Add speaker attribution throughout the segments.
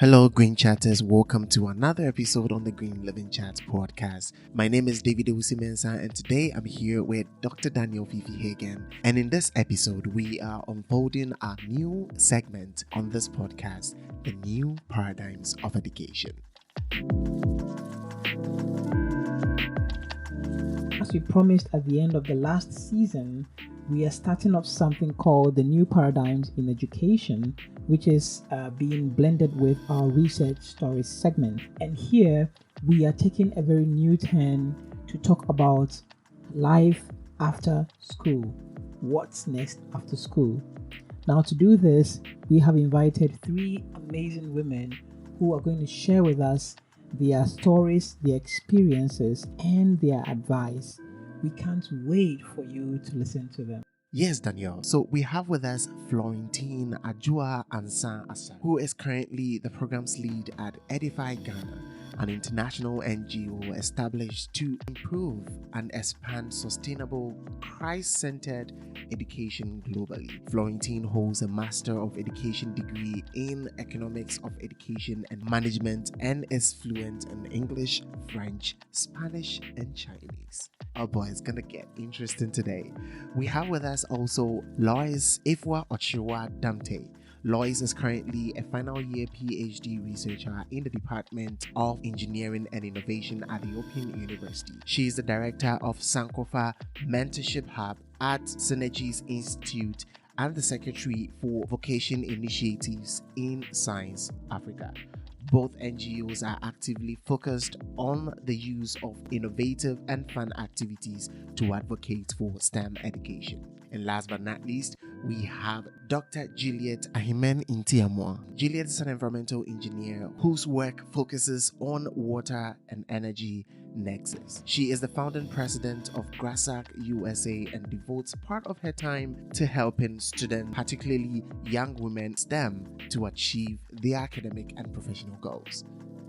Speaker 1: Hello, Green Chatters. Welcome to another episode on the Green Living Chat podcast. My name is David Mensa, and today I'm here with Dr. Daniel Fifi Hagen. And in this episode, we are unfolding our new segment on this podcast, the new paradigms of education.
Speaker 2: As we promised at the end of the last season, we are starting off something called the New Paradigms in Education, which is being blended with our Research Stories segment. And here we are taking a very new turn to talk about life after school. What's next after school? Now, to do this, we have invited three amazing women who are going to share with us their stories, their experiences, and their advice. We can't wait for you to listen to them.
Speaker 1: Yes, Daniel. So we have with us Florentine Adjoa Ansah-Asare, who is currently the program's lead at Edify Ghana, an international NGO established to improve and expand sustainable, Christ-centered education globally. Florentine holds a Master of Education degree in Economics of Education and Management and is fluent in English, French, Spanish, and Chinese. Oh boy, it's gonna get interesting today. We have with us also Lois Afua Okyerewaa Dampte. Lois is currently a final year PhD researcher in the Department of Engineering and Innovation at the Open University. She is the director of Sankofa Mentorship Hub at Synergies Institute and the secretary for Vocation Initiatives in Science Africa. Both NGOs are actively focused on the use of innovative and fun activities to advocate for STEM education. And last but not least, we have Dr. Juliet Ahimene-Ntiamoa. Juliet is an environmental engineer whose work focuses on water and energy nexus. She is the founding president of GRASAC USA and devotes part of her time to helping students, particularly young women, STEM to achieve their academic and professional goals.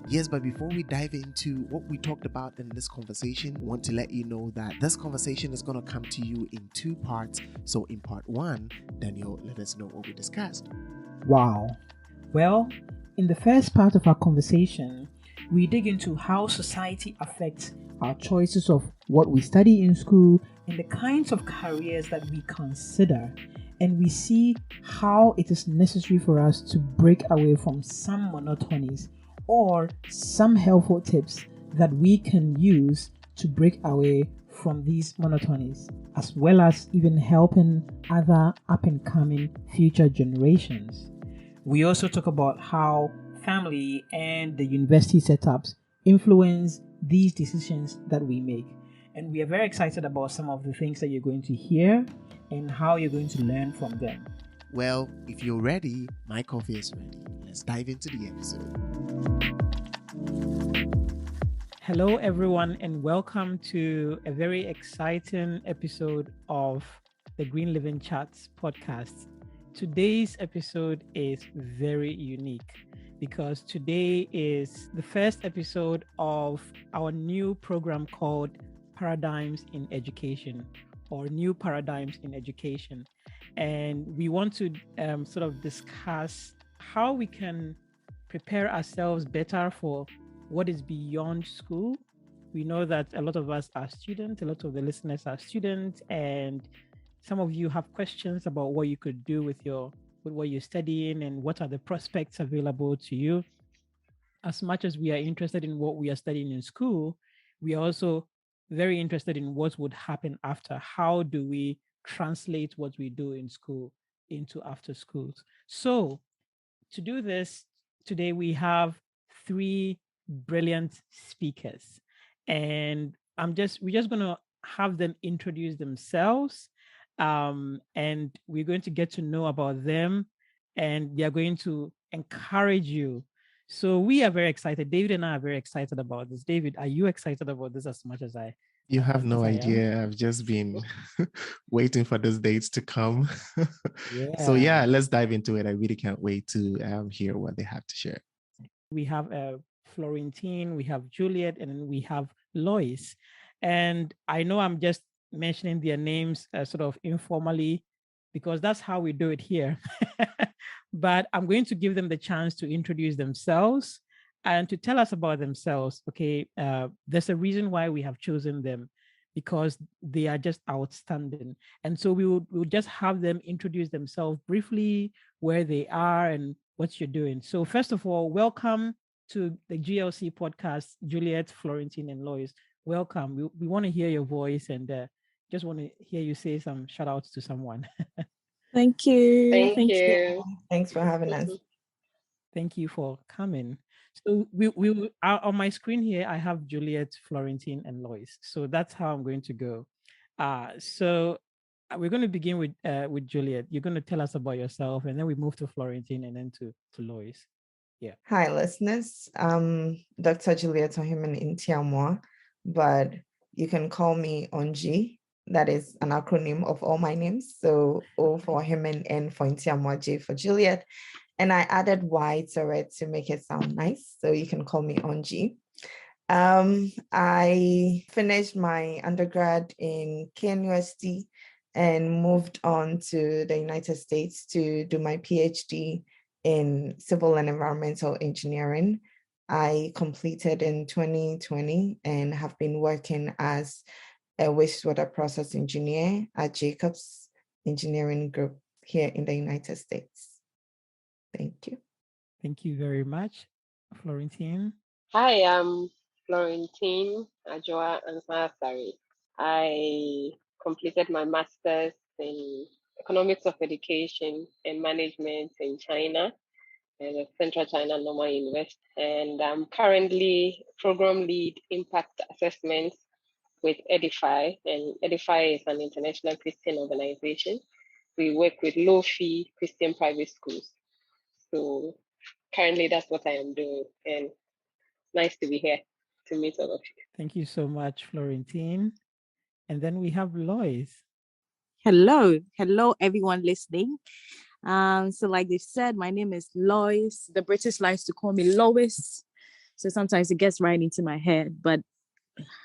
Speaker 1: Yes, but before we dive into what we talked about in this conversation, I want to let you know that this conversation is going to come to you in two parts. So in part one, Daniel, let us know what we discussed.
Speaker 2: Wow. Well, in the first part of our conversation, we dig into how society affects our choices of what we study in school and the kinds of careers that we consider. And we see how it is necessary for us to break away from some monotonies or some helpful tips that we can use to break away from these monotonies, as well as even helping other up-and-coming future generations. We also talk about how family and the university setups influence these decisions that we make. And we are very excited about some of the things that you're going to hear and how you're going to learn from them.
Speaker 1: Well, if you're ready, my coffee is ready. Let's dive into the episode.
Speaker 2: Hello, everyone, and welcome to a very exciting episode of the Green Living Chats podcast. Today's episode is very unique because today is the first episode of our new program called Paradigms in Education, or New Paradigms in Education. And we want to sort of discuss how we can prepare ourselves better for what is beyond school. We know that a lot of us are students, a lot of the listeners are students, and some of you have questions about what you could do with what you're studying and what are the prospects available to you. As much as we are interested in what we are studying in school, we are also very interested in what would happen after. How do we translate what we do in school into after schools? So to do this, today we have three brilliant speakers, and we're just going to have them introduce themselves, and we're going to get to know about them, and they are going to encourage you. So we are very excited. David and I are very excited about this. David, are you excited about this as much as I?
Speaker 1: You have no idea. I've just been waiting for those dates to come. So yeah, let's dive into it. I really can't wait to hear what they have to share.
Speaker 2: We have Florentine, we have Juliet, and then we have Lois. And I know I'm just mentioning their names sort of informally because that's how we do it here. but I'm going to give them the chance to introduce themselves and to tell us about themselves. Okay, there's a reason why we have chosen them, because they are just outstanding. And so we'll just have them introduce themselves briefly, where they are and what you're doing. So first of all, welcome to the GLC podcast, Juliet, Florentine, and Lois. Welcome. We want to hear your voice and just want to hear you say some shout outs to someone.
Speaker 3: Thank you.
Speaker 4: Thank you.
Speaker 3: Thanks for having us.
Speaker 2: Thank you for coming. So we on my screen here, I have Juliet, Florentine, and Lois. So that's how I'm going to go. So we're going to begin with Juliet. You're going to tell us about yourself, and then we move to Florentine, and then to Lois. Yeah.
Speaker 3: Hi, listeners. Dr. Juliet Ohimen Intiamwa, but you can call me Onji. That is an acronym of all my names. So O for Ohimen, N for Intiamwa, J for Juliet. And I added Y to it to make it sound nice. So you can call me Onji. I finished my undergrad in KNUST and moved on to the United States to do my PhD in civil and environmental engineering. I completed in 2020 and have been working as a wastewater process engineer at Jacobs Engineering Group here in the United States. Thank you.
Speaker 2: Thank you very much, Florentine.
Speaker 4: Hi, I'm Florentine Adjoa Ansah-Asare. I completed my master's in economics of education and management in China at Central China Normal University. And I'm currently program lead impact assessments with Edify. And Edify is an international Christian organization. We work with low-fee Christian private schools. So currently that's what I am doing. And nice to be here to meet all of you.
Speaker 2: Thank you so much, Florentine. And then we have Lois.
Speaker 5: Hello, everyone listening. So like they said, my name is Lois. The British likes to call me Lois. So sometimes it gets right into my head, but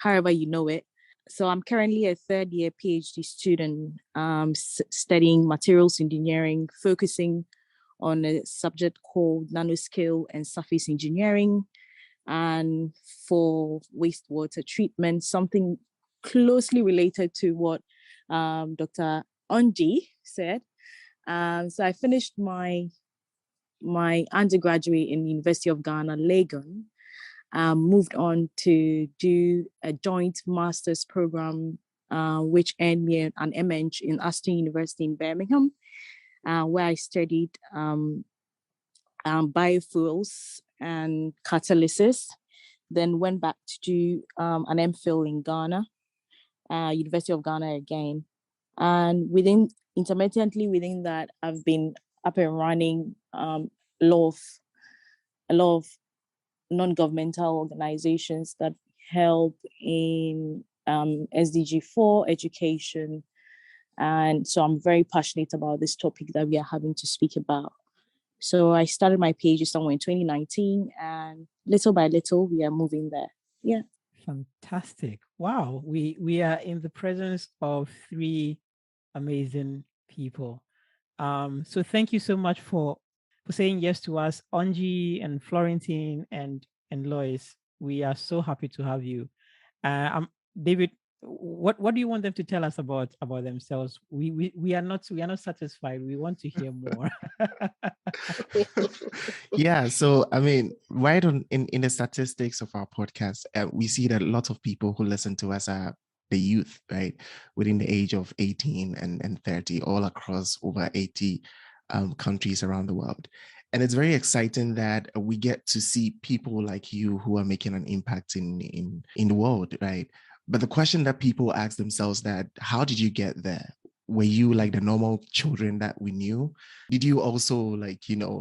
Speaker 5: however you know it. So I'm currently a third year PhD student studying materials engineering, focusing on a subject called nanoscale and surface engineering. And for wastewater treatment, something closely related to what Dr. Onji said. So I finished my undergraduate in the University of Ghana, Legon, moved on to do a joint master's program, which earned me an M.Ed in Aston University in Birmingham, where I studied biofuels and catalysis, then went back to do an MPhil in Ghana, University of Ghana again. And intermittently within that, I've been up and running a lot of non-governmental organizations that help in SDG 4 education. And so I'm very passionate about this topic that we are having to speak about. So I started my page somewhere in 2019, and little by little, we are moving there. Yeah.
Speaker 2: Fantastic. Wow. We are in the presence of three amazing people. So thank you so much for saying yes to us, Onji and Florentine and Lois. We are so happy to have you. David, what do you want them to tell us about themselves? We are not satisfied. We want to hear more.
Speaker 1: Yeah, so I mean, right on in the statistics of our podcast, we see that a lot of people who listen to us are the youth, right, within the age of 18 and 30, all across over 80 countries around the world. And it's very exciting that we get to see people like you who are making an impact in the world, right? But the question that people ask themselves that, how did you get there? Were you like the normal children that we knew? Did you also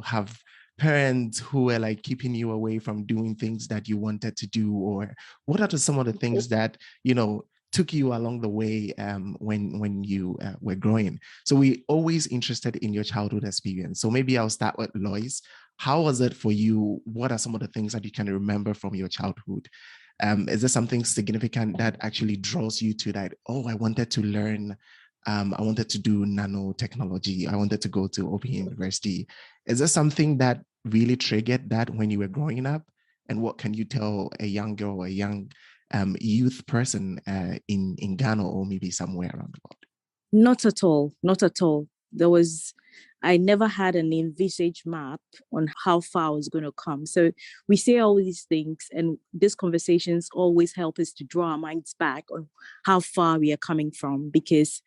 Speaker 1: have parents who were like keeping you away from doing things that you wanted to do? Or what are some of the things that, took you along the way when you were growing? So we're always interested in your childhood experience. So maybe I'll start with Lois. How was it for you? What are some of the things that you can remember from your childhood? Is there something significant that actually draws you to that? Oh, I wanted to learn I wanted to do nanotechnology. I wanted to go to Open University. Is there something that really triggered that when you were growing up? And what can you tell a young girl, a young youth person in Ghana or maybe somewhere around the world?
Speaker 5: Not at all. Not at all. I never had an envisaged map on how far I was going to come. So we say all these things, and these conversations always help us to draw our minds back on how far we are coming from. Because,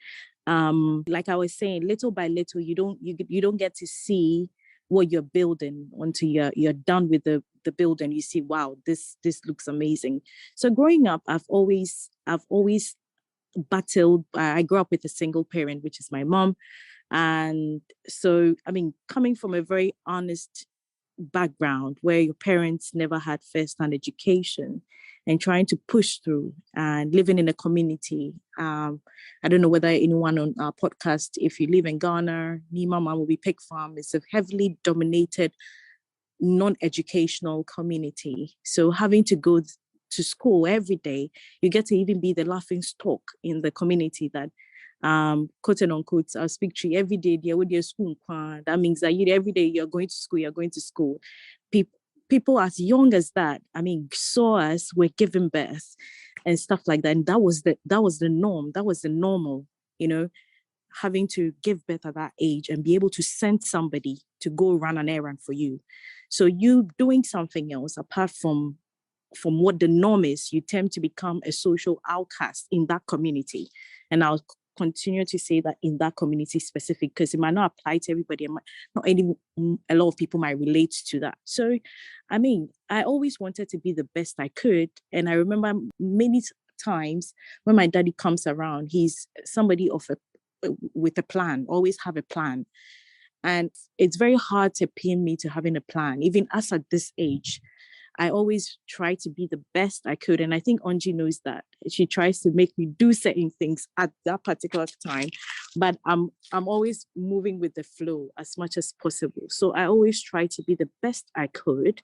Speaker 5: like I was saying, little by little, you don't get to see what you're building until you're done with the build, and you see, wow, this looks amazing. So growing up, I've always battled. I grew up with a single parent, which is my mom. And so, I mean, coming from a very honest background where your parents never had first-hand education and trying to push through and living in a community. I don't know whether anyone on our podcast, if you live in Ghana, Nima Mamobi Pig Farm is a heavily dominated non-educational community. So having to go to school every day, you get to even be the laughing stock in the community that quote and unquote, I'll speak to you every day. School. That means that every day you're going to school. People as young as that, I mean, saw us, were giving birth and stuff like that. And that was the norm. That was the normal, having to give birth at that age and be able to send somebody to go run an errand for you. So you doing something else apart from what the norm is, you tend to become a social outcast in that community. And I'll continue to say that in that community specific, because it might not apply to everybody. A lot of people might relate to that. So, I mean, I always wanted to be the best I could. And I remember many times when my daddy comes around, he's somebody with a plan, always have a plan. And it's very hard to pin me to having a plan, even as at this age. I always try to be the best I could. And I think Angie knows that. She tries to make me do certain things at that particular time. But I'm always moving with the flow as much as possible. So I always try to be the best I could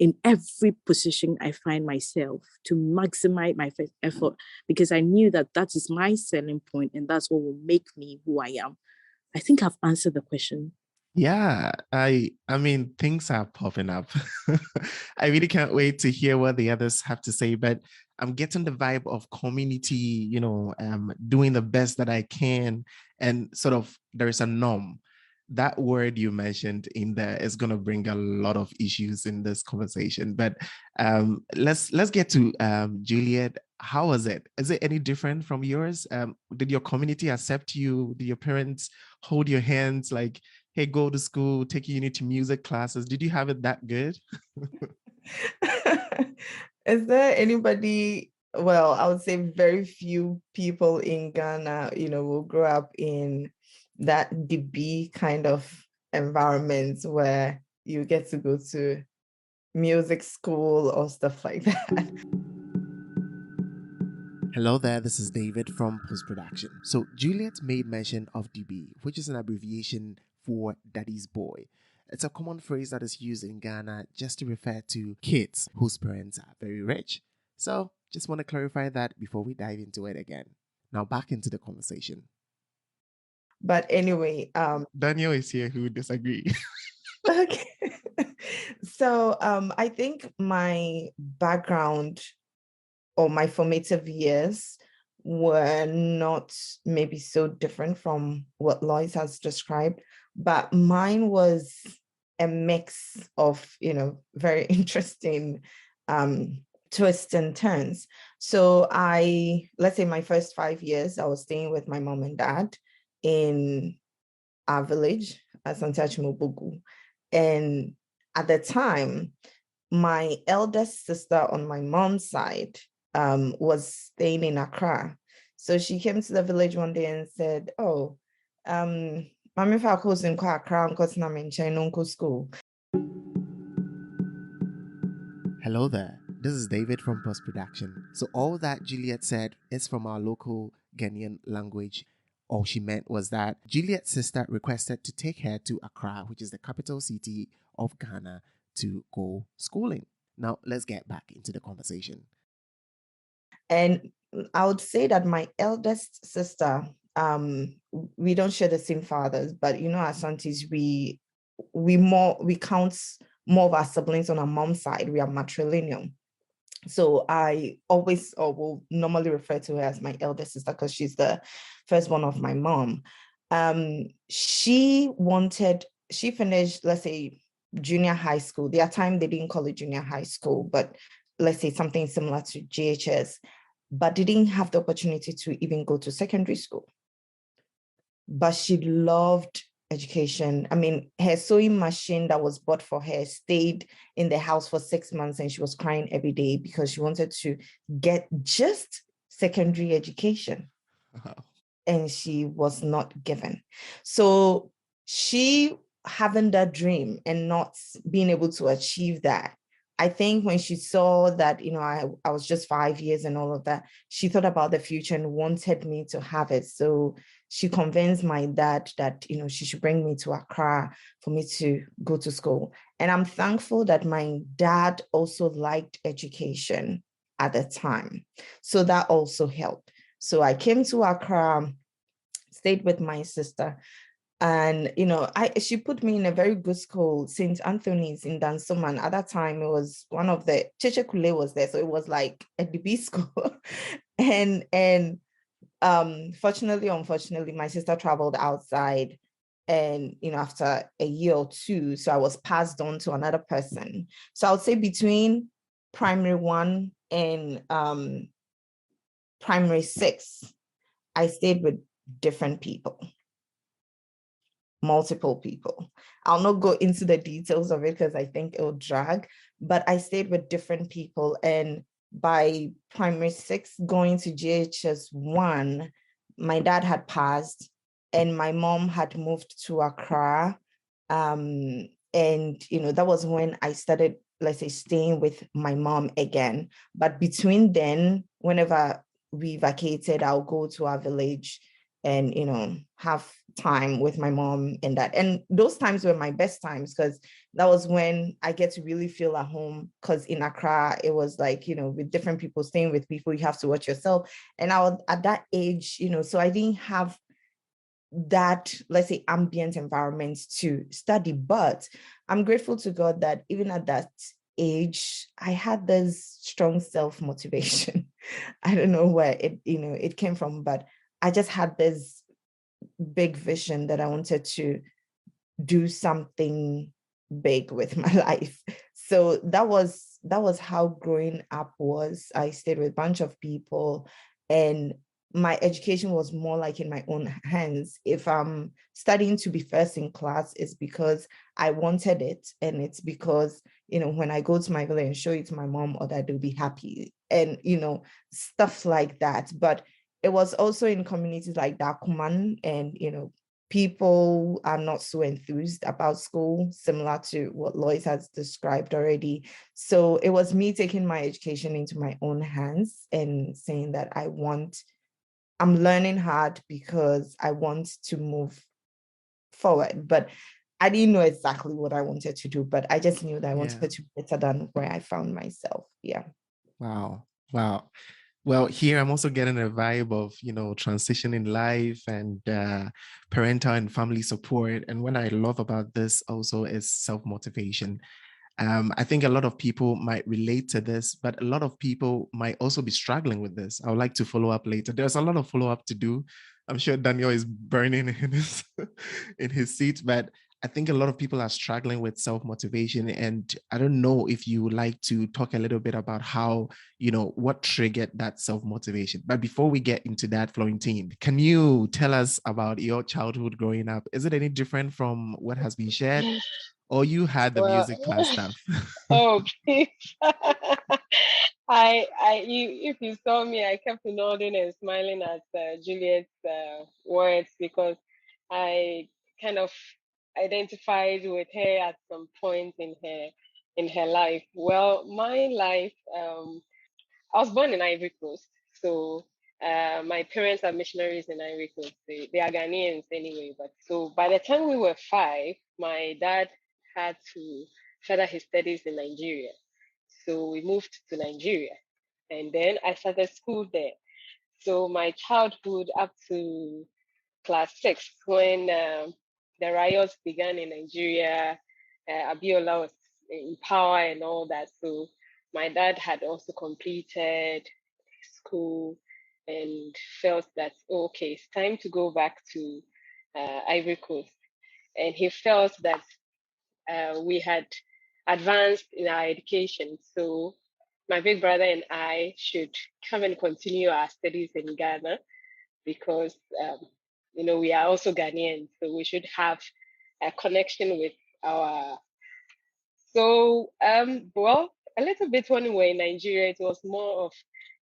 Speaker 5: in every position I find myself, to maximize my effort, because I knew that is my selling point and that's what will make me who I am. I think I've answered the question.
Speaker 1: Yeah, I mean, things are popping up. I really can't wait to hear what the others have to say, but I'm getting the vibe of community, doing the best that I can. And sort of there's a norm. That word you mentioned in there is going to bring a lot of issues in this conversation. But let's get to Juliet. How was it? Is it any different from yours? Did your community accept you? Did your parents hold your hands like, hey, go to school, take you to music classes? Did you have it that good?
Speaker 3: Is there anybody, well, I would say very few people in Ghana, will grow up in that DB kind of environment where you get to go to music school or stuff like that.
Speaker 1: Hello there, this is David from post-production. So Juliet made mention of DB, which is an abbreviation for Daddy's Boy. It's a common phrase that is used in Ghana just to refer to kids whose parents are very rich. So just want to clarify that before we dive into it again. Now back into the conversation.
Speaker 3: But anyway,
Speaker 1: Daniel is here who would disagree.
Speaker 3: Okay. So I think my background or my formative years were not maybe so different from what Lois has described, but mine was a mix of, very interesting twists and turns. So let's say my first 5 years, I was staying with my mom and dad in our village at Sankofa. And at the time, my eldest sister on my mom's side was staying in Accra. So she came to the village one day and said, oh, Mami Falco's in Accra because I'm in China school.
Speaker 1: Hello there, this is David from Post Production. So all that Juliet said is from our local Ghanaian language. All she meant was that Juliet's sister requested to take her to Accra, which is the capital city of Ghana, to go schooling. Now let's get back into the conversation.
Speaker 3: And I would say that my eldest sister we don't share the same fathers, but as aunties, we count more of our siblings on our mom's side. We are matrilineal. So I always will normally refer to her as my elder sister because she's the firstborn of my mom. She finished, let's say, junior high school. Their time, they didn't call it junior high school, but let's say something similar to JHS, but didn't have the opportunity to even go to secondary school. But she loved education. I mean, her sewing machine that was bought for her stayed in the house for 6 months, and she was crying every day because she wanted to get just secondary education. Wow. And she was not given. So she having that dream and not being able to achieve that, I think when she saw that, I was just 5 years and all of that, she thought about the future and wanted me to have it. So she convinced my dad that, she should bring me to Accra for me to go to school. And I'm thankful that my dad also liked education at the time. So that also helped. So I came to Accra, stayed with my sister. And, she put me in a very good school, St. Anthony's in Dansoman. At that time, it was one of the, Cheche Kule was there. So it was like a DB school. and fortunately, unfortunately, my sister traveled outside. And, after a year or two, so I was passed on to another person. So I would say between primary 1 and primary 6, I stayed with different people. Multiple people. I'll not go into the details of it because I think it'll drag, but I stayed with different people. And by primary 6 going to JHS 1, my dad had passed and my mom had moved to Accra. And, that was when I started, let's say, staying with my mom again. But between then, whenever we vacated, I'll go to our village and, have time with my mom and that. And those times were my best times because that was when I get to really feel at home. Because in Accra, it was like, with different people, staying with people, you have to watch yourself. And I was at that age, so I didn't have that, let's say, ambient environment to study. But I'm grateful to God that even at that age, I had this strong self-motivation. I don't know where it came from, but I just had this big vision that I wanted to do something big with my life. So that was how growing up was. I stayed with a bunch of people and my education was more like in my own hands. If I'm studying to be first in class, it's because I wanted it. And it's because, when I go to my village and show it to my mom or dad, they'll be happy and, stuff like that. But it was also in communities like Dakuman and, people are not so enthused about school, similar to what Lois has described already. So it was me taking my education into my own hands and saying that I'm learning hard because I want to move forward. But I didn't know exactly what I wanted to do, but I just knew that I wanted to be better than where I found myself. Yeah.
Speaker 1: Wow. Well, here I'm also getting a vibe of, transition in life and parental and family support. And what I love about this also is self-motivation. I think a lot of people might relate to this, but a lot of people might also be struggling with this. I would like to follow up later. There's a lot of follow-up to do. I'm sure Daniel is burning in his seat, but I think a lot of people are struggling with self-motivation. And I don't know if you would like to talk a little bit about how, what triggered that self-motivation. But before we get into that, Florentine, can you tell us about your childhood growing up? Is it any different from what has been shared? Or you had the music class stuff?
Speaker 4: Oh, please. If you saw me, I kept nodding and smiling at Juliet's words because I kind of identified with her at some point in her life. Well, my life, I was born in Ivory Coast, so my parents are missionaries in Ivory Coast. They are Ghanaians anyway. But so by the time we were 5, my dad had to further his studies in Nigeria. So we moved to Nigeria, and then I started school there. So my childhood up to class 6 when the riots began in Nigeria. Abiola was in power and all that. So my dad had also completed school and felt that, okay, it's time to go back to Ivory Coast. And he felt that we had advanced in our education. So my big brother and I should come and continue our studies in Ghana because, we are also Ghanaians. So we should have a connection with our. So, well, a little bit when we were in Nigeria, it was more of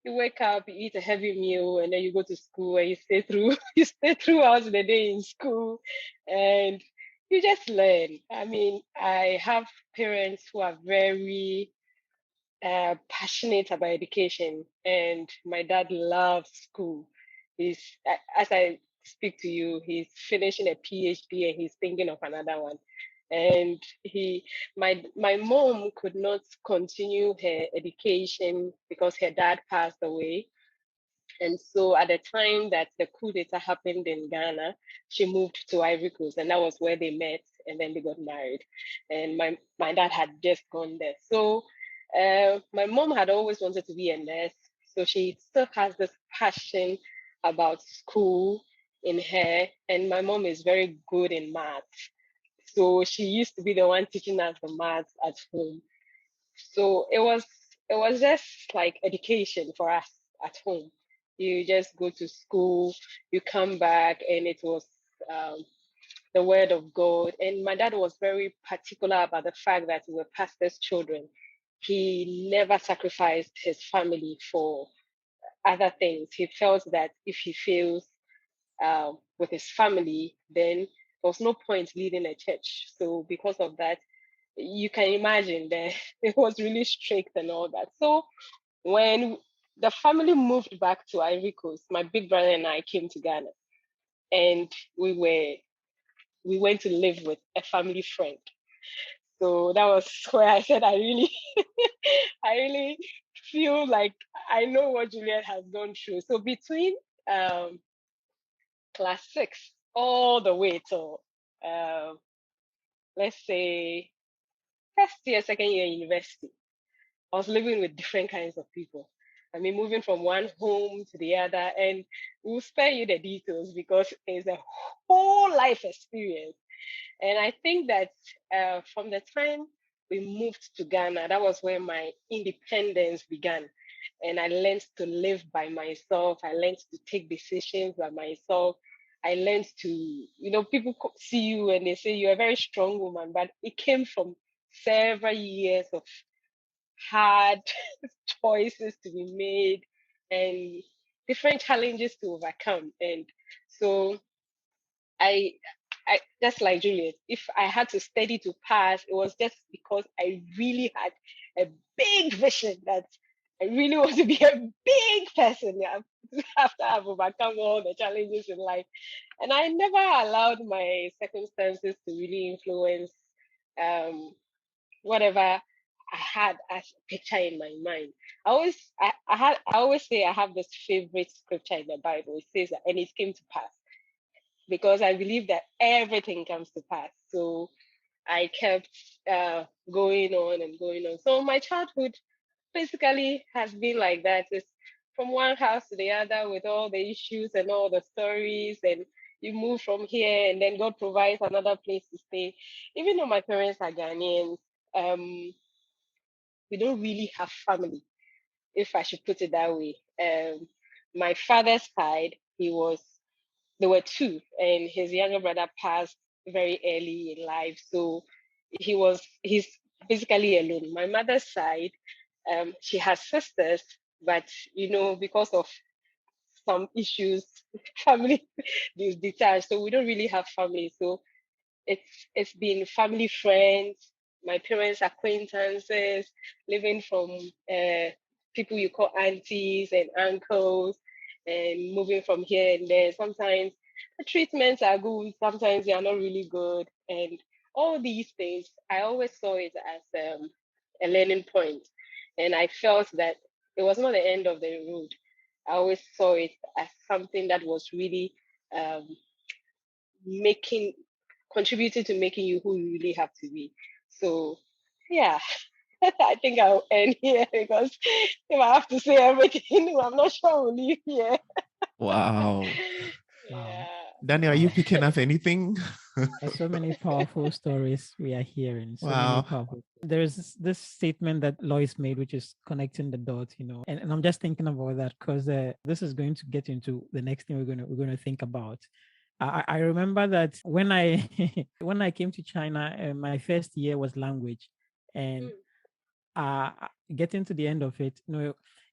Speaker 4: you wake up, you eat a heavy meal, and then you go to school and you stay through, you stay throughout the day in school, and you just learn. I mean, I have parents who are very passionate about education, and my dad loves school. As I speak to you, he's finishing a PhD and he's thinking of another one. And my mom could not continue her education because her dad passed away. And so at the time that the coup d'etat happened in Ghana, she moved to Ivory Coast, and that was where they met, and then they got married. And my dad had just gone there. So my mom had always wanted to be a nurse, so she still has this passion about school in her. And my mom is very good in maths, so she used to be the one teaching us the maths at home. So it was just like education for us at home. You just go to school, you come back, and it was um, the word of God. And my dad was very particular about the fact that we were pastors' children. He never sacrificed his family for other things. He felt that if he fails with his family, then there was no point leading a church. So because of that, you can imagine that it was really strict and all that. So when the family moved back to Ivory Coast, my big brother and I came to Ghana, and we went to live with a family friend. So that was where I said I really I really feel like I know what Juliet has gone through. So between class 6 all the way to let's say first year, second year university, I was living with different kinds of people. I mean, moving from one home to the other, and we'll spare you the details because it's a whole life experience. And I think that from the time we moved to Ghana, that was where my independence began. And I learned to live by myself. I learned to take decisions by myself. I learned to, people see you and they say you're a very strong woman, but it came from several years of hard choices to be made and different challenges to overcome. And so I just like Juliet, if I had to study to pass, it was just because I really had a big vision that I really want to be a big person after I've overcome all the challenges in life. And I never allowed my circumstances to really influence whatever I had as a picture in my mind. I always say I have this favorite scripture in the Bible. It says that, and it came to pass, because I believe that everything comes to pass. So I kept going on and going on. So my childhood basically has been like that. It's from one house to the other with all the issues and all the stories, and you move from here, and then God provides another place to stay. Even though my parents are Ghanaians, we don't really have family, if I should put it that way. My father's side, there were two, and his younger brother passed very early in life, so he's basically alone. My mother's side, she has sisters, but because of some issues, family is detached, so we don't really have family. So it's been family, friends, my parents' acquaintances, living from people you call aunties and uncles, and moving from here and there. Sometimes the treatments are good, sometimes they are not really good, and all these things I always saw it as a learning point, and I felt that it was not the end of the road. I always saw it as something that was really contributing to making you who you really have to be. So, yeah, I think I'll end here because if I have to say everything, I'm not sure I'll leave here.
Speaker 1: Wow.
Speaker 4: Yeah.
Speaker 1: Daniel, are you picking up anything?
Speaker 2: There's so many powerful stories we are hearing. So many
Speaker 1: Wow.
Speaker 2: powerful. There's this statement that Lois made, which is connecting the dots, and I'm just thinking about that because this is going to get into the next thing we're going to think about. I remember that when I when I came to China, my first year was language, and getting to the end of it,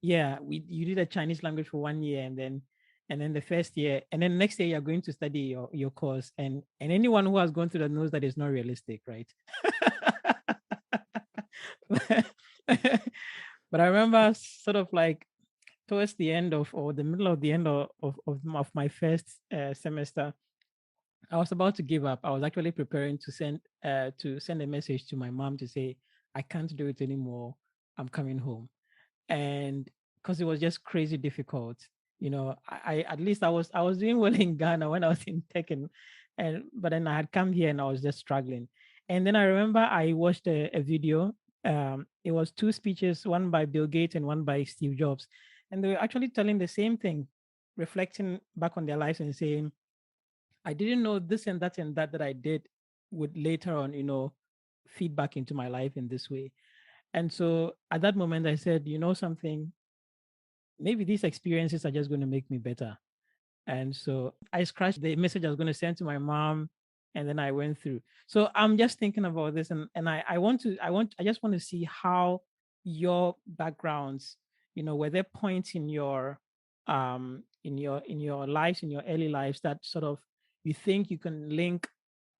Speaker 2: you did a Chinese language for 1 year, and then the first year, and then next year you're going to study your course, and anyone who has gone through that knows that it's not realistic, right? But I remember sort of like towards the end of, or the middle of the end of my first semester, I was about to give up. I was actually preparing to send a message to my mom to say, I can't do it anymore. I'm coming home. And because it was just crazy difficult, I at least I was doing well in Ghana when I was in tech, but then I had come here and I was just struggling. And then I remember I watched a video. It was 2 speeches, one by Bill Gates and one by Steve Jobs, and they were actually telling the same thing, reflecting back on their lives and saying, I didn't know this and that I did would later on, feed back into my life in this way. And so at that moment, I said, something, maybe these experiences are just going to make me better. And so I scratched the message I was going to send to my mom, and then I went through. So I'm just thinking about this, and I just want to see how your backgrounds, were there points in your lives, in your early lives, that sort of you think you can link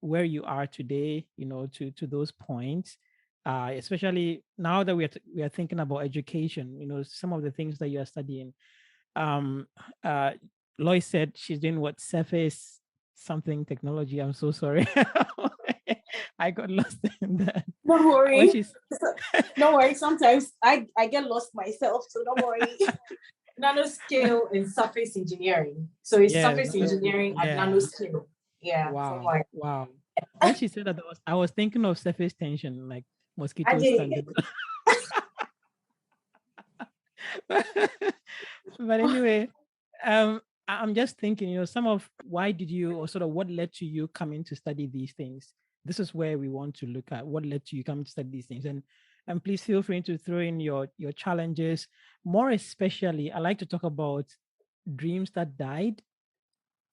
Speaker 2: where you are today, to those points, especially now that we are thinking about education, some of the things that you are studying. Uh, Lois said she's doing what, surface something technology. I'm so sorry. I got lost in that.
Speaker 5: Don't worry. Don't worry. Sometimes I get lost myself, so don't worry. Nanoscale and surface engineering. So it's surface engineering at nanoscale. Yeah.
Speaker 2: Wow. Wow. When she said that, I was thinking of surface tension, like mosquitoes. But anyway, I'm just thinking, some of why did you, or sort of what led to you coming to study these things? This is where we want to look at what led to you coming to study these things. And please feel free to throw in your challenges. More especially, I like to talk about dreams that died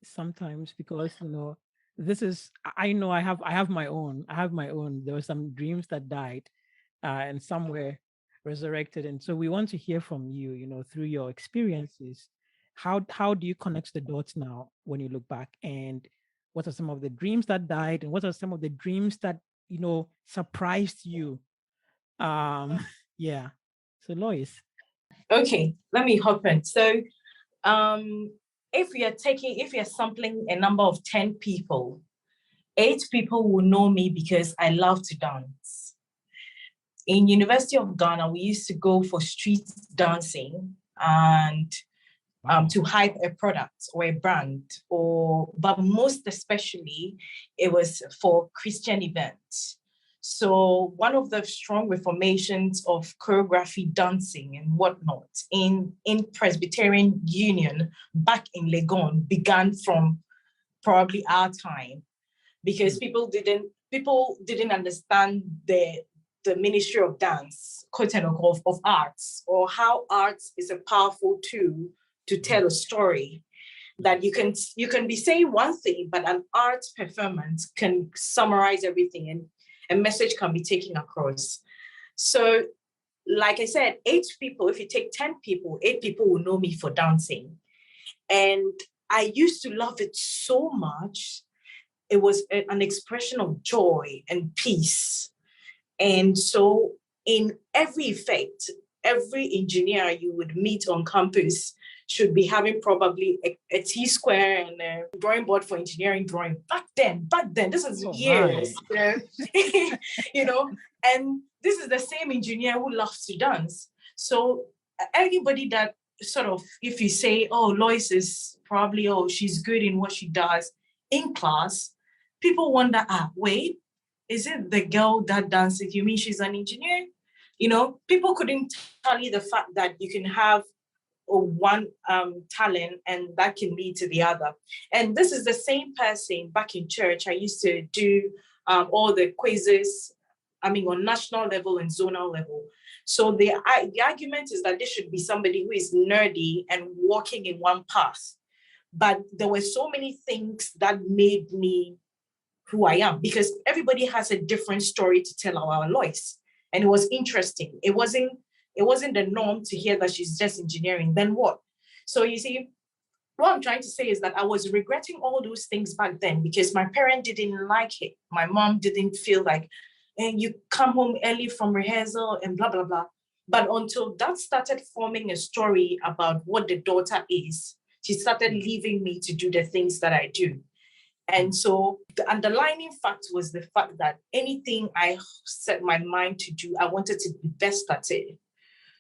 Speaker 2: sometimes, because this is, I know I have my own. There were some dreams that died, and some were resurrected. And so we want to hear from you, through your experiences. How do you connect the dots now when you look back? And what are some of the dreams that died? And what are some of the dreams that, surprised you? Yeah. So Lois.
Speaker 5: Okay, let me hop in. So if you're sampling a number of 10 people, 8 people will know me because I love to dance. In University of Ghana, we used to go for street dancing and to hype a product or a brand, but most especially, it was for Christian events. So one of the strong reformations of choreography, dancing and whatnot in Presbyterian Union back in Legon began from probably our time, because people didn't understand the ministry of dance, quote unquote, of arts, or how arts is a powerful tool to tell a story. That you can be saying one thing, but an art performance can summarize everything, and a message can be taken across. So, like I said, 8 people, if you take 10 people, 8 people will know me for dancing. And I used to love it so much. It was an expression of joy and peace. And so in every effect, every engineer you would meet on campus should be having probably a T-square and a drawing board for engineering drawing. Back then, this is years, and this is the same engineer who loves to dance. So anybody that sort of, if you say, oh, Lois is probably, she's good in what she does,
Speaker 6: in class, people wonder, wait, is it the girl that dances? You mean she's an engineer? People couldn't tell you the fact that you can have one talent and that can lead to the other. And this is the same person back in church. I used to do all the quizzes, on national level and zonal level. So the argument is that there should be somebody who is nerdy and walking in one path. But there were so many things that made me who I am, because everybody has a different story to tell our Lois. And it was interesting. It wasn't the norm to hear that she's just engineering. Then what? So you see, what I'm trying to say is that I was regretting all those things back then because my parent didn't like it. My mom didn't feel like, and you come home early from rehearsal and blah, blah, blah. But until that started forming a story about what the daughter is, she started leaving me to do the things that I do. And so the underlying fact was the fact that anything I set my mind to do, I wanted to be best at it.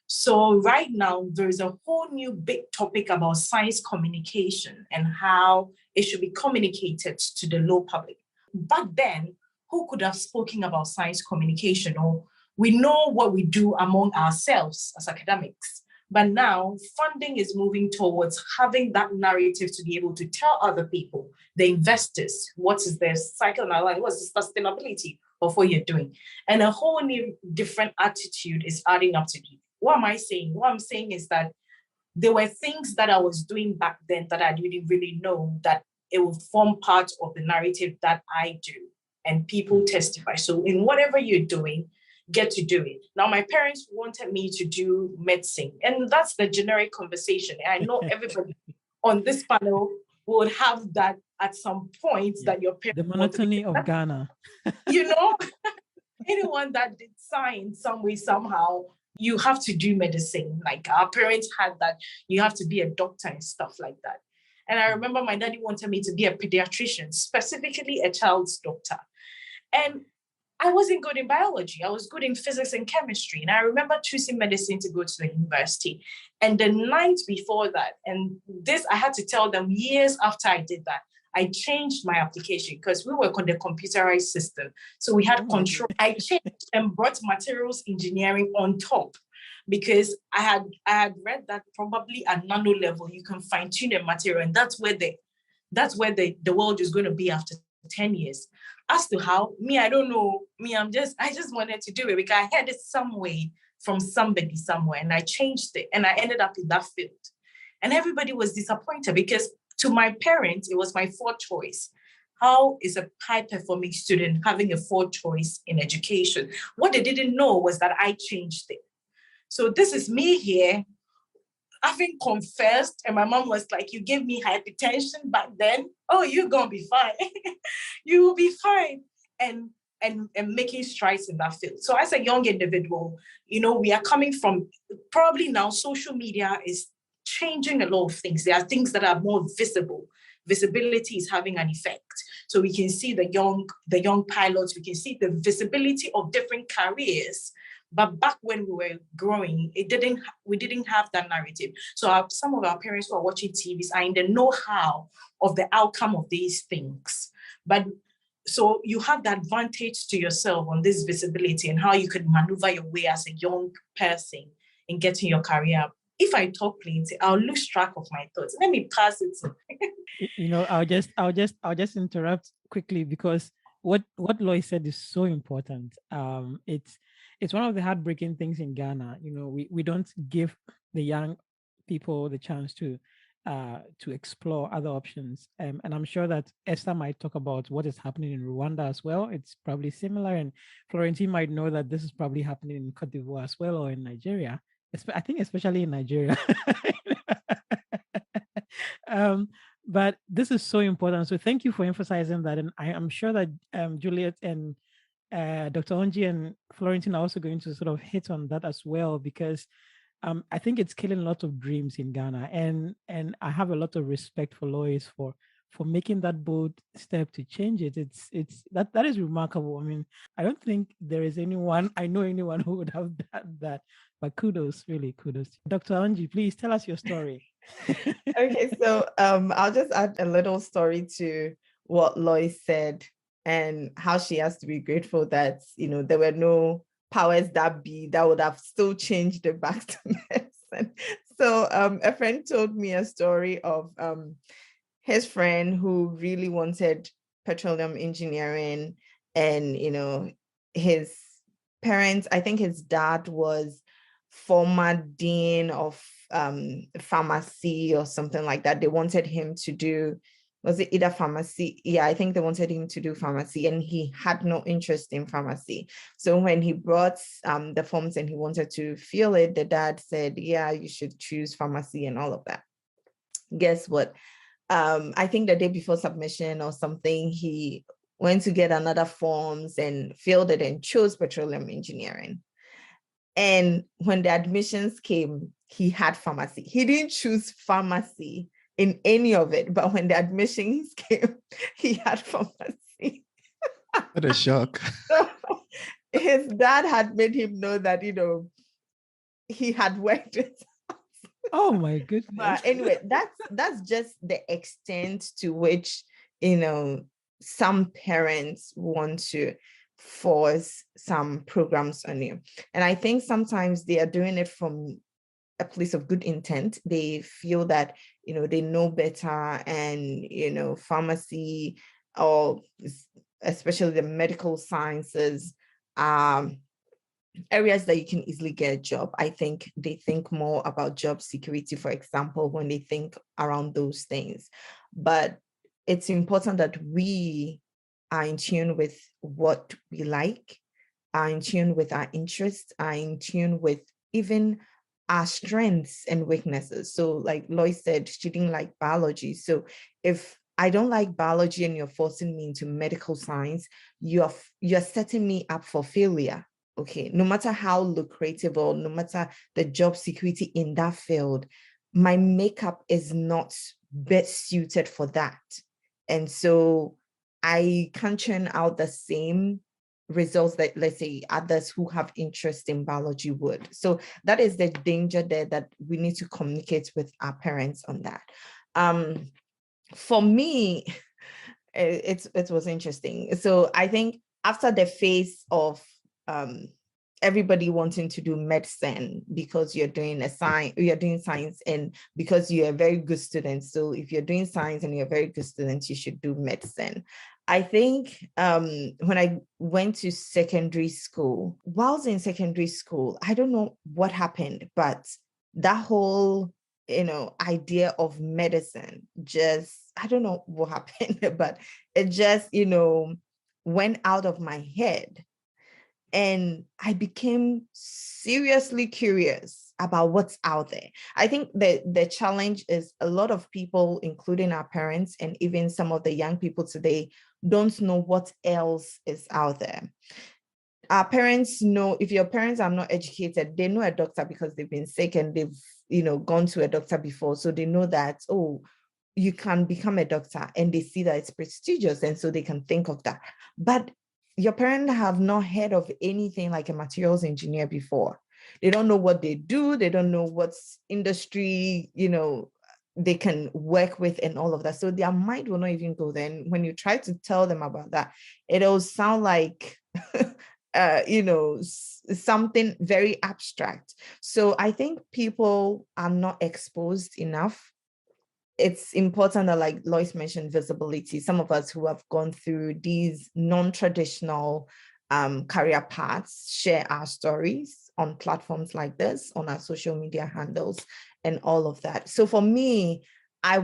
Speaker 6: So right now, there is a whole new big topic about science communication and how it should be communicated to the low public. Back then, who could have spoken about science communication? Or we know what we do among ourselves as academics. But now funding is moving towards having that narrative to be able to tell other people, the investors, what is their cycle analysis, what's the sustainability of what you're doing. And a whole new different attitude is adding up to you. What am I saying? What I'm saying is that there were things that I was doing back then that I didn't really know that it will form part of the narrative that I do. And people testify. So in whatever you're doing, get to do it. Now, my parents wanted me to do medicine, and that's the generic conversation. I know everybody on this panel would have that at some point that your parents...
Speaker 2: The monotony of Ghana.
Speaker 6: Anyone that did science some way, somehow, you have to do medicine. Like our parents had that, you have to be a doctor and stuff like that. And I remember my daddy wanted me to be a pediatrician, specifically a child's doctor. And I wasn't good in biology. I was good in physics and chemistry. And I remember choosing medicine to go to the university. And the night before that, and this, I had to tell them years after I did that, I changed my application because we were on the computerized system. So we had control. I changed and brought materials engineering on top because I had read that probably at nano level, you can fine tune a material. And that's where the world is going to be after 10 years. As to how, I don't know. I just wanted to do it because I had it some way from somebody somewhere and I changed it and I ended up in that field. And everybody was disappointed because to my parents, it was my fourth choice. How is a high-performing student having a fourth choice in education? What they didn't know was that I changed it. So this is me here, having confessed, and my mom was like, you gave me hypertension back then. Oh, you're going to be fine. You will be fine. And making strides in that field. So as a young individual, we are coming from, probably now social media is changing a lot of things. There are things that are more visible. Visibility is having an effect. So we can see the young pilots, we can see the visibility of different careers. But back when we were growing, we didn't have that narrative. So some of our parents who are watching TVs are in the know-how of the outcome of these things. But so you have the advantage to yourself on this visibility and how you could maneuver your way as a young person in getting your career. If I talk plenty, I'll lose track of my thoughts. Let me pass it to
Speaker 2: I'll just interrupt quickly because what Lois said is so important. It's one of the heartbreaking things in Ghana. We don't give the young people the chance to explore other options. And I'm sure that Esther might talk about what is happening in Rwanda as well. It's probably similar. And Florentine might know that this is probably happening in Cote d'Ivoire as well, or in Nigeria. I think especially in Nigeria. But this is so important. So thank you for emphasizing that. And I'm sure that Juliet and Dr. Onji and Florentine are also going to sort of hit on that as well, because I think it's killing a lot of dreams in Ghana. And I have a lot of respect for Lois for making that bold step to change it. It's that is remarkable. I mean, I don't think there is anyone who would have done that. But kudos, really kudos. Dr. Onji, please tell us your story.
Speaker 3: Okay, so I'll just add a little story to what Lois said and how she has to be grateful that, there were no powers that be that would have still changed it back to medicine. So a friend told me a story of his friend who really wanted petroleum engineering, and his parents, I think his dad was former dean of pharmacy or something like that. They wanted him to do, was it either pharmacy? Yeah, I think they wanted him to do pharmacy, and he had no interest in pharmacy. So when he brought the forms and he wanted to fill it, the dad said, yeah, you should choose pharmacy and all of that. Guess what? I think the day before submission or something, he went to get another forms and filled it and chose petroleum engineering. And when the admissions came, he had pharmacy. He didn't choose pharmacy in any of it, but when the admissions came, he had pharmacy.
Speaker 1: What a shock.
Speaker 3: So his dad had made him know that, he had worked it.
Speaker 2: Oh my goodness.
Speaker 3: But anyway, that's just the extent to which, some parents want to force some programs on you. And I think sometimes they are doing it from a place of good intent. They feel that, they know better, and, pharmacy, or especially the medical sciences, areas that you can easily get a job. I think they think more about job security, for example, when they think around those things. But it's important that we are in tune with what we like, are in tune with our interests, are in tune with even our strengths and weaknesses. So like Lois said, she didn't like biology. So if I don't like biology and you're forcing me into medical science, you're setting me up for failure. Okay, no matter how lucrative or no matter the job security in that field, my makeup is not best suited for that. And so I can't churn out the same results that, let's say, others who have interest in biology would. So that is the danger there, that we need to communicate with our parents on that. For me, it was interesting. So I think after the phase of everybody wanting to do medicine because you're doing science, and because you're a very good student. So if you're doing science and you're a very good student, you should do medicine. I think when I went to secondary school, whilst in secondary school, I don't know what happened, but that whole idea of medicine just, I don't know what happened, but it just, went out of my head. And I became seriously curious about what's out there. I think the challenge is a lot of people, including our parents and even some of the young people today, don't know what else is out there. Our parents know, if your parents are not educated, they know a doctor because they've been sick and they've, gone to a doctor before. So they know that, oh, you can become a doctor, and they see that it's prestigious. And so they can think of that. But your parents have not heard of anything like a materials engineer before. They don't know what they do. They don't know what's industry, they can work with and all of that. So their mind will not even go there. And when you try to tell them about that, it'll sound like, something very abstract. So I think people are not exposed enough. It's important that, like Lois mentioned, visibility. Some of us who have gone through these non-traditional career paths share our stories on platforms like this, on our social media handles and all of that. So for me, I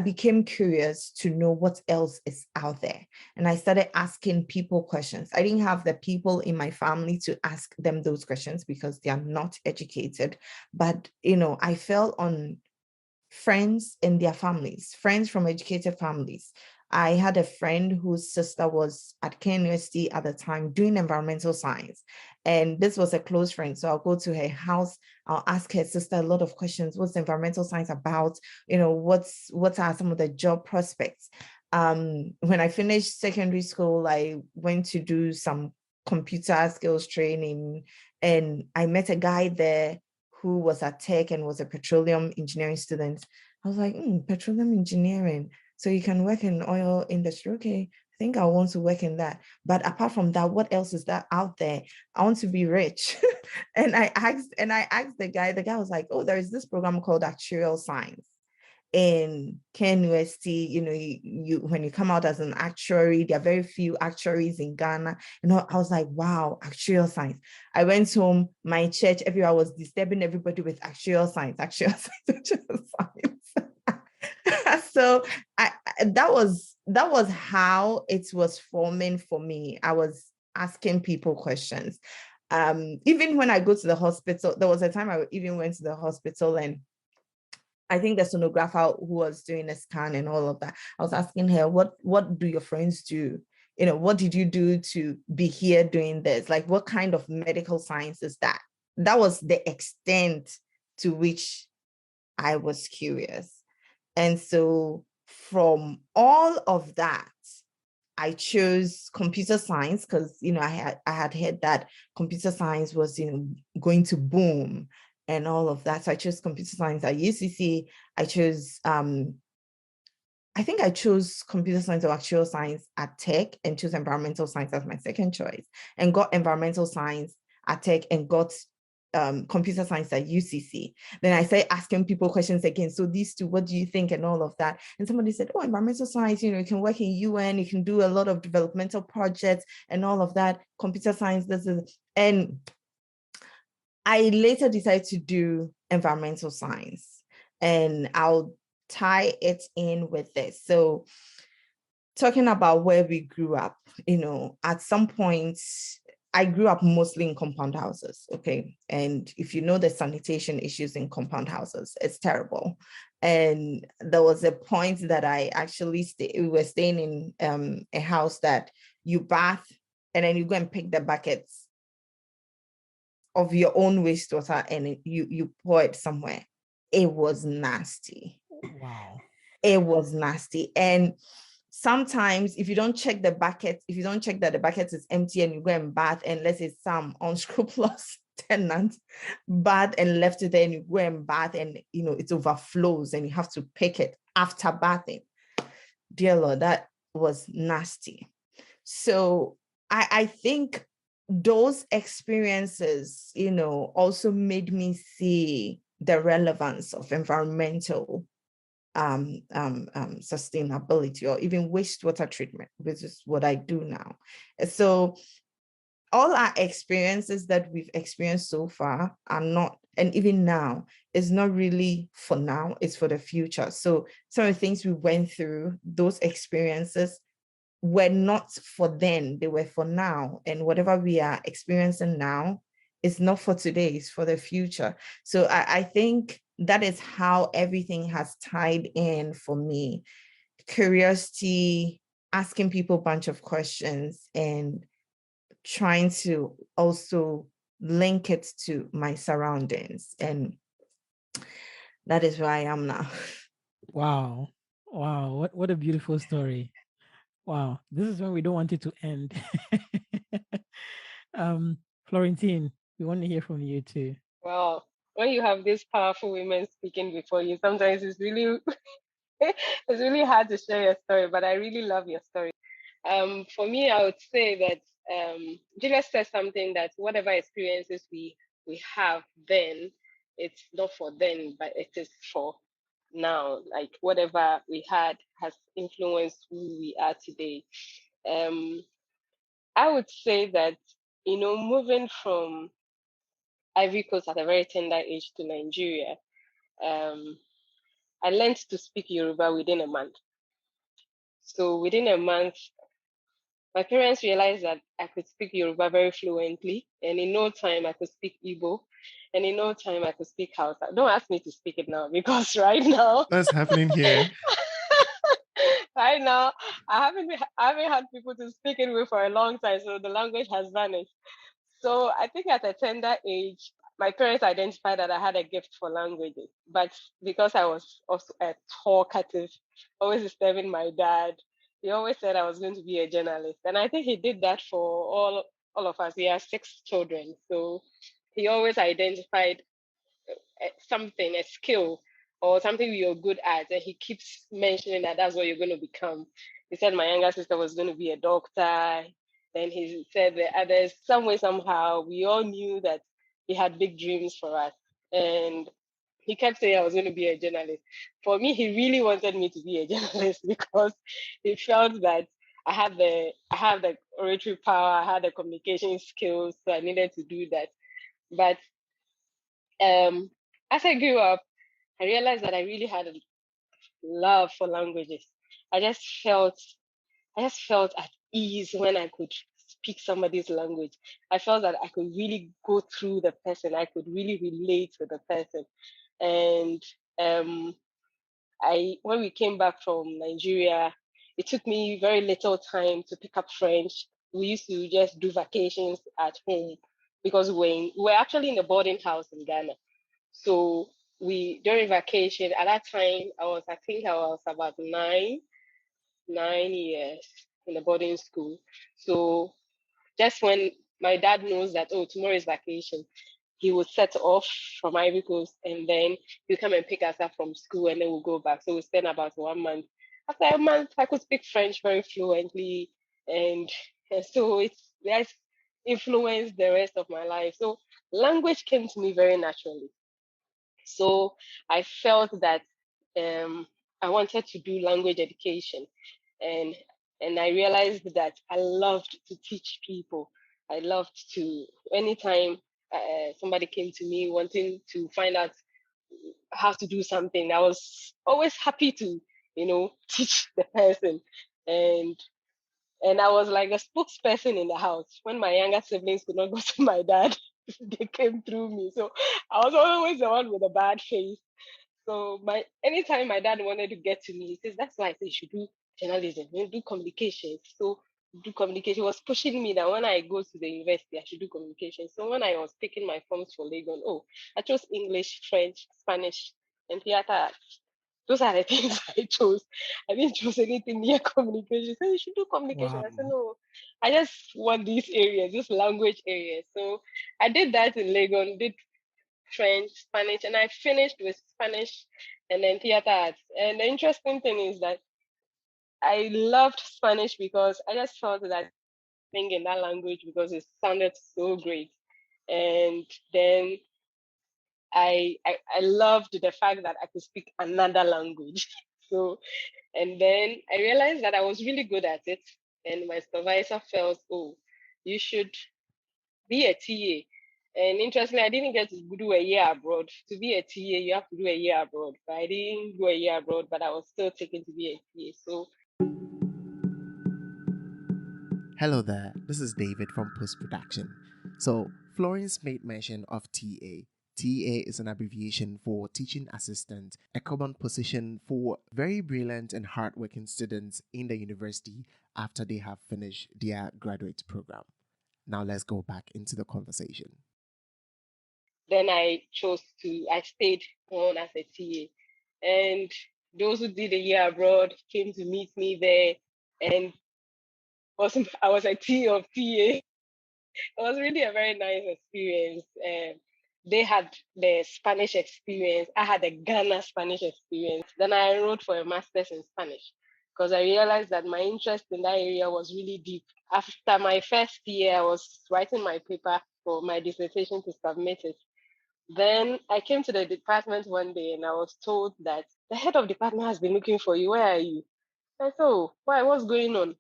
Speaker 3: became curious to know what else is out there. And I started asking people questions. I didn't have the people in my family to ask them those questions because they are not educated. But, I fell on friends and their families, friends from educated families. I had a friend whose sister was at KNUST at the time doing environmental science. And this was a close friend. So I'll go to her house, I'll ask her sister a lot of questions. What's environmental science about? What are some of the job prospects? When I finished secondary school, I went to do some computer skills training, and I met a guy there who was at Tech and was a petroleum engineering student. I was like, petroleum engineering. so you can work in oil industry. Okay, I think I want to work in that. But apart from that, what else is that out there? I want to be rich. and I asked the guy was like, oh, there is this program called actuarial science in KNUST. You when you come out as an actuary, there are very few actuaries in Ghana. I was like, wow, actuarial science. I went home, my church, everywhere was disturbing everybody with actuarial science, actuarial science. So that was how it was forming for me. I was asking people questions. Even when I go to the hospital, there was a time I even went to the hospital, and I think the sonographer who was doing a scan and all of that, I was asking her, what do your friends do? What did you do to be here doing this? Like, what kind of medical science is that? That was the extent to which I was curious. And so from all of that, I chose computer science because, I had heard that computer science was, going to boom and all of that. So I chose computer science at UCC. I chose, I think I chose computer science or actual science at Tech, and chose environmental science as my second choice, and got environmental science at Tech, and got computer science at UCC. Then I started asking people questions again. So these two, what do you think, and all of that? And somebody said, oh, environmental science, you can work in UN, you can do a lot of developmental projects and all of that. Computer science, this is, and I later decided to do environmental science, and I'll tie it in with this. So talking about where we grew up, at some point, I grew up mostly in compound houses, okay? And if you know the sanitation issues in compound houses, it's terrible. And there was a point that I actually we were staying in a house that you bath and then you go and pick the buckets of your own wastewater and you pour it somewhere. It was nasty.
Speaker 2: Wow.
Speaker 3: It was nasty. And sometimes if you don't check the bucket, if you don't check that the bucket is empty and you go and bath, and let's say some unscrupulous tenant bath and left it there, and you go and bath and it overflows and you have to pick it after bathing. Dear Lord, that was nasty. So I think those experiences, also made me see the relevance of environmental sustainability, or even wastewater treatment, which is what I do now. So all our experiences that we've experienced so far are not, and even now, is not really for now, it's for the future. So some of the things we went through, those experiences were not for then, they were for now. And whatever we are experiencing now is not for today, it's for the future. So I think that is how everything has tied in for me. Curiosity, asking people a bunch of questions, and trying to also link it to my surroundings. And that is where I am now.
Speaker 2: Wow. Wow. What a beautiful story. Wow. This is when we don't want it to end. Florentine, we want to hear from you too.
Speaker 4: Well, when you have these powerful women speaking before you, sometimes it's really it's really hard to share your story, but I really love your story. For me, I would say that Julius said something that whatever experiences we have then, it's not for then, but it is for now. Like whatever we had has influenced who we are today. I would say that, moving from Ivory Coast at a very tender age to Nigeria, I learned to speak Yoruba within a month. So within a month, my parents realized that I could speak Yoruba very fluently, and in no time I could speak Igbo, and in no time I could speak Hausa. Don't ask me to speak it now, because right now,
Speaker 1: What's happening here?
Speaker 4: right now, I haven't had people to speak it with for a long time, so the language has vanished. So I think at a tender age, my parents identified that I had a gift for languages, but because I was also a talkative, always disturbing my dad, he always said I was going to be a journalist, and I think he did that for all of us. He has 6 children, so he always identified something, a skill or something you're good at, and he keeps mentioning that that's what you're going to become. He said my younger sister was going to be a doctor. Then he said the others, some way, somehow, we all knew that he had big dreams for us. And he kept saying I was going to be a journalist. For me, he really wanted me to be a journalist because he felt that I have the oratory power, I had the communication skills, so I needed to do that. But as I grew up, I realized that I really had a love for languages. I just felt at ease when I could speak somebody's language. I felt that I could really go through the person. I could really relate with the person. And when we came back from Nigeria, it took me very little time to pick up French. We used to just do vacations at home because we were actually in a boarding house in Ghana. So during vacation, at that time, I think I was about 9 years in a boarding school. So just when my dad knows that, oh, tomorrow is vacation, he would set off from Ivory Coast, and then he'll come and pick us up from school, and then we'll go back. So we spent about 1 month. After a month, I could speak French very fluently, and so that's influenced the rest of my life. So language came to me very naturally. So I felt that I wanted to do language education, and I realized that I loved to teach people. I loved to anytime somebody came to me wanting to find out how to do something, I was always happy to teach the person. and and I was like a spokesperson in the house. When my younger siblings could not go to my dad, they came through me. So I was always the one with a bad face. So anytime my dad wanted to get to me, he says, that's why I say you should do journalism, you do communications. So do communication. He was pushing me that when I go to the university, I should do communication. So when I was taking my forms for Legon, I chose English, French, Spanish, and theater arts. Those are the things I chose. I didn't choose anything near communication. So you should do communication.
Speaker 2: Wow.
Speaker 4: I said, no, I just want these areas, these language areas. So I did that in Legon, did French, Spanish, and I finished with Spanish and then theater arts. And the interesting thing is that I loved Spanish because I just felt that thing in that language because it sounded so great. And then I loved the fact that I could speak another language. So, and then I realized that I was really good at it. And my supervisor felt, oh, you should be a TA. And interestingly, I didn't get to do a year abroad. To be a TA, you have to do a year abroad. But I didn't do a year abroad, but I was still taken to be a TA. So,
Speaker 1: Hello there, this is David from Post Production. So, Florence made mention of TA. TA is an abbreviation for teaching assistant, a common position for very brilliant and hardworking students in the university after they have finished their graduate program. Now let's go back into the conversation.
Speaker 4: then I stayed on as a TA. And those who did a year abroad came to meet me there. And I was a TA of TA. It was really a very nice experience. They had the Spanish experience. I had the Ghana Spanish experience. Then I enrolled for a master's in Spanish because I realized that my interest in that area was really deep. After my first year, I was writing my paper for my dissertation to submit it. Then I came to the department one day and I was told that the head of department has been looking for you. Where are you? I said, oh, why? What's going on?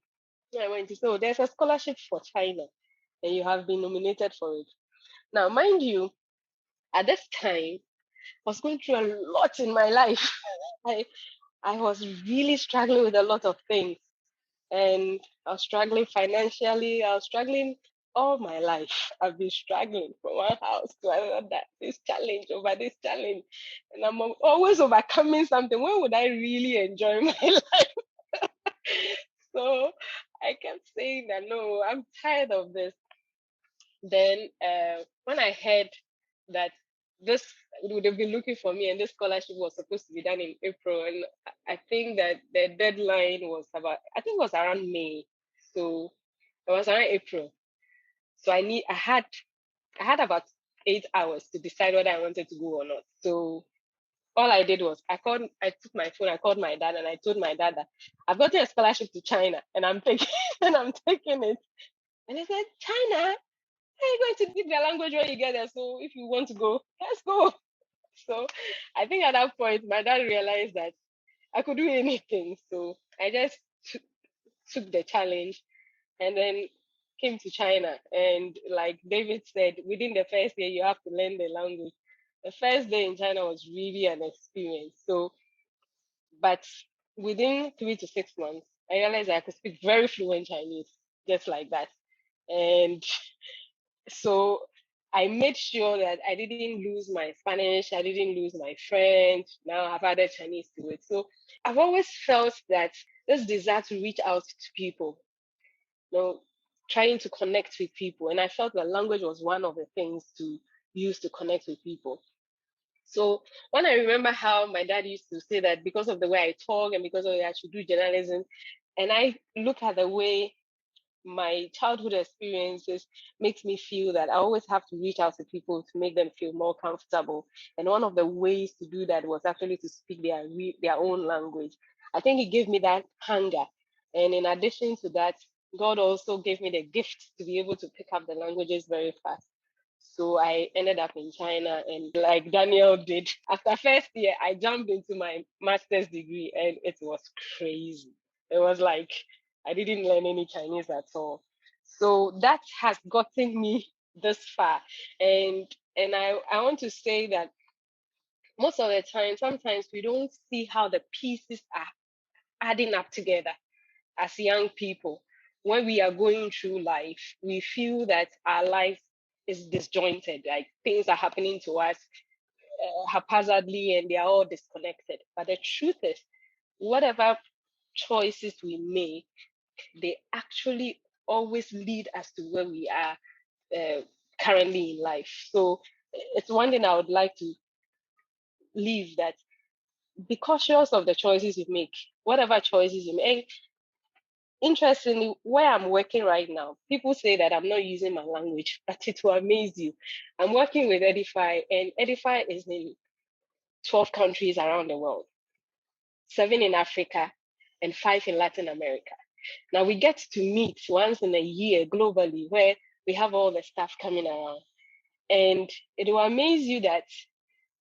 Speaker 4: I went to say, oh, there's a scholarship for China and you have been nominated for it. Now, mind you, at this time, I was going through a lot in my life. I was really struggling with a lot of things. And I was struggling financially. I was struggling all my life. I've been struggling from one house to another, this challenge over this challenge. And I'm always overcoming something. When would I really enjoy my life? So I kept saying that, no, I'm tired of this. Then when I heard that this would have been looking for me and this scholarship was supposed to be done in April, and I think that the deadline was I think it was around May. So it was around April. So I had about 8 hours to decide whether I wanted to go or not. So all I did was I took my phone, I called my dad, and I told my dad that I've gotten a scholarship to China, and I'm taking it. And he said, China? How are you going to speak their language when you get there? So if you want to go, let's go. So I think at that point, my dad realized that I could do anything. So I just took the challenge and then came to China. And like David said, within the first year, you have to learn the language. The first day in China was really an experience. So, but within 3 to 6 months, I realized I could speak very fluent Chinese, just like that. And so I made sure that I didn't lose my Spanish, I didn't lose my French. Now I've added Chinese to it. So I've always felt that this desire to reach out to people, trying to connect with people. And I felt that language was one of the things to use to connect with people. So when I remember how my dad used to say that because of the way I talk and because of the way I should do journalism, and I look at the way my childhood experiences makes me feel that I always have to reach out to people to make them feel more comfortable. And one of the ways to do that was actually to speak their own language. I think it gave me that hunger. And in addition to that, God also gave me the gift to be able to pick up the languages very fast. So I ended up in China, and like Daniel did, after first year, I jumped into my master's degree, and it was crazy. It was like I didn't learn any Chinese at all. So that has gotten me this far. And I want to say that most of the time, sometimes we don't see how the pieces are adding up together as young people. When we are going through life, we feel that our life is disjointed, like things are happening to us haphazardly and they are all disconnected. But the truth is, whatever choices we make, they actually always lead us to where we are currently in life. So it's one thing I would like to leave, that be cautious of the choices you make, whatever choices you make. Interestingly, where I'm working right now, people say that I'm not using my language, but it will amaze you. I'm working with Edify, and Edify is in 12 countries around the world, 7 in Africa, and 5 in Latin America. Now we get to meet once in a year globally, where we have all the staff coming around. And it will amaze you that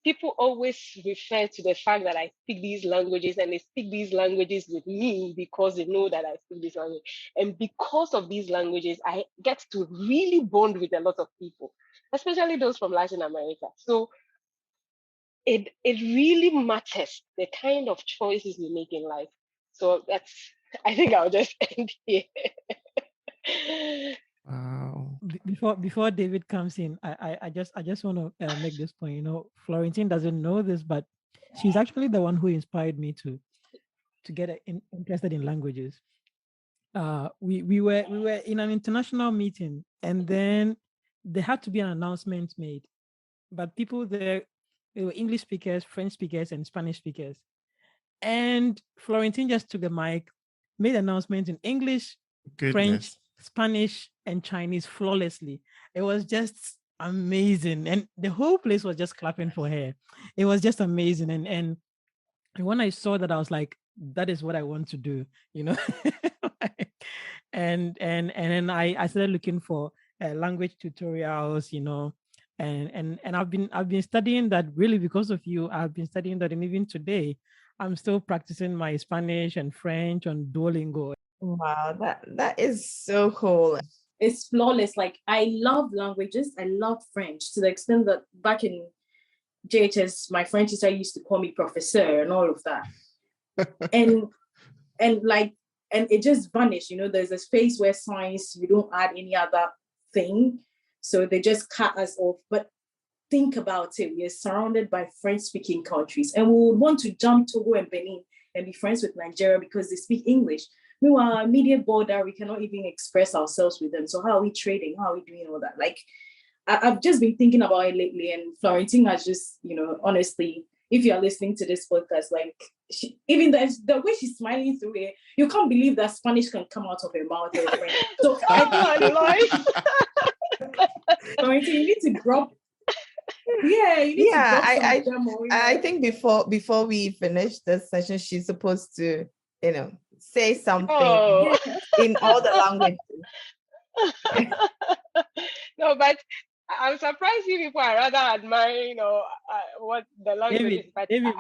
Speaker 4: people always refer to the fact that I speak these languages, and they speak these languages with me because they know that I speak this language. And because of these languages, I get to really bond with a lot of people, especially those from Latin America. So it really matters the kind of choices we make in life. So I think I'll just end here.
Speaker 1: Wow.
Speaker 2: Before David comes in, I just want to make this point. Florentine doesn't know this, but she's actually the one who inspired me to get interested in languages. We were in an international meeting, and then there had to be an announcement made. But people there, they were English speakers, French speakers, and Spanish speakers. And Florentine just took the mic, made announcements in English, French, Spanish, and Chinese flawlessly. It was just amazing. And the whole place was just clapping for her. It was just amazing. And when I saw that, I was like, that is what I want to do, and then I started looking for language tutorials, and I've been studying that really because of you. I've been studying that, and even today, I'm still practicing my Spanish and French on Duolingo.
Speaker 3: Wow, that is so cool.
Speaker 5: It's flawless. Like, I love languages. I love French to the extent that back in JHS, my French teacher used to call me professor and all of that. and it just vanished. There's a space where science, you don't add any other thing. So they just cut us off. But think about it. We are surrounded by French-speaking countries, and we would want to jump Togo and Benin and be friends with Nigeria because they speak English. Meanwhile, our immediate border, we cannot even express ourselves with them. So how are we trading? How are we doing all that? Like, I've just been thinking about it lately, and Florentine has just, honestly, if you're listening to this podcast, like, even the way she's smiling through it, you can't believe that Spanish can come out of her mouth. So, Florentine, you need to drop
Speaker 6: Yeah, you need to
Speaker 3: Yeah,
Speaker 6: drop some demo.
Speaker 3: I think before we finish this session, she's supposed to, say something
Speaker 4: Oh.
Speaker 3: in all the languages.
Speaker 4: No, but I'm surprised you people are rather admiring, what the language is. But
Speaker 2: David,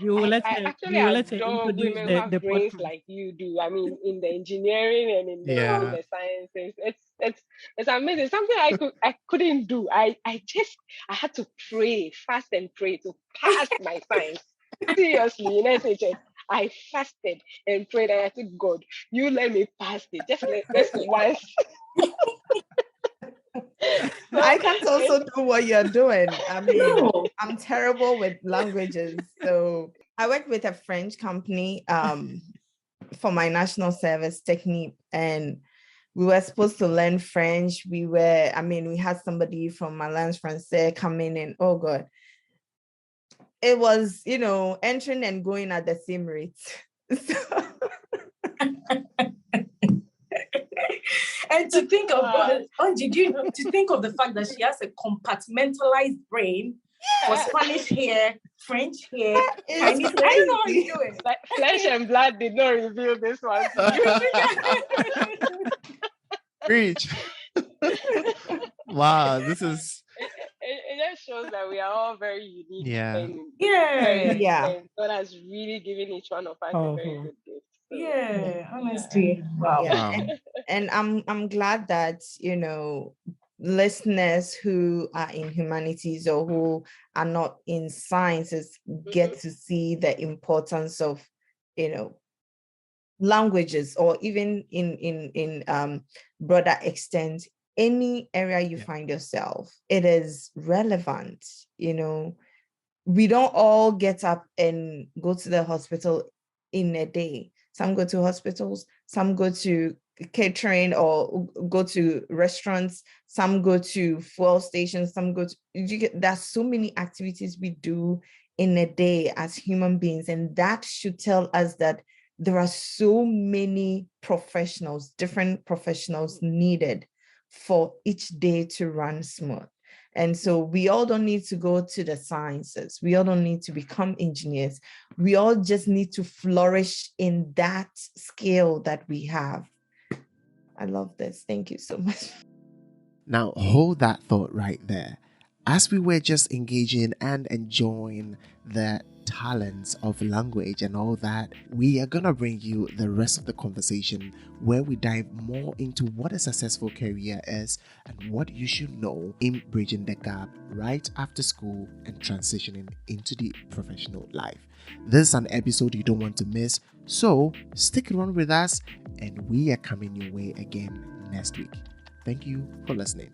Speaker 2: we will let
Speaker 4: I
Speaker 2: her.
Speaker 4: actually
Speaker 2: We will let her
Speaker 4: adore
Speaker 2: introduce
Speaker 4: women who have
Speaker 2: the
Speaker 4: brains
Speaker 2: podcast.
Speaker 4: like you do. I mean, in the engineering and in the sciences, it's amazing. Something I couldn't do. I had to pray, fast and pray to pass my science. Seriously, in SHS, I fasted and prayed, and I said, God, you let me pass it. Just this once. So
Speaker 3: I can't also do what you're doing. I mean, I'm terrible with languages. So I worked with a French company for my national service technique, and we were supposed to learn French. We had somebody from Alliance Française come in, and oh God, it was, entering and going at the same rate.
Speaker 6: And to think of to think of the fact that she has a compartmentalized brain for Spanish here, French here, Chinese. I don't know how you do it.
Speaker 4: Like flesh and blood did not reveal this one.
Speaker 1: Preach. Wow, this is.
Speaker 4: It just shows that we are all very unique.
Speaker 1: Yeah.
Speaker 4: And God has really given each one of us a very good gift. So,
Speaker 6: honestly. Wow.
Speaker 3: Yeah. And I'm glad that, listeners who are in humanities or who are not in sciences get to see the importance of, languages, or even in broader extent, any area you find yourself, it is relevant. We don't all get up and go to the hospital in a day. Some go to hospitals, some go to catering or go to restaurants, some go to fuel stations, some go to, there's so many activities we do in a day as human beings. And that should tell us that there are so many professionals, different professionals needed for each day to run smooth. And so we all don't need to go to the sciences. We all don't need to become engineers. We all just need to flourish in that skill that we have. I love this. Thank you so much.
Speaker 1: Now, hold that thought right there. As we were just engaging and enjoying the talents of language and all that, we are going to bring you the rest of the conversation where we dive more into what a successful career is and what you should know in bridging the gap right after school and transitioning into the professional life. This is an episode you don't want to miss, so stick around with us and we are coming your way again next week. Thank you for listening.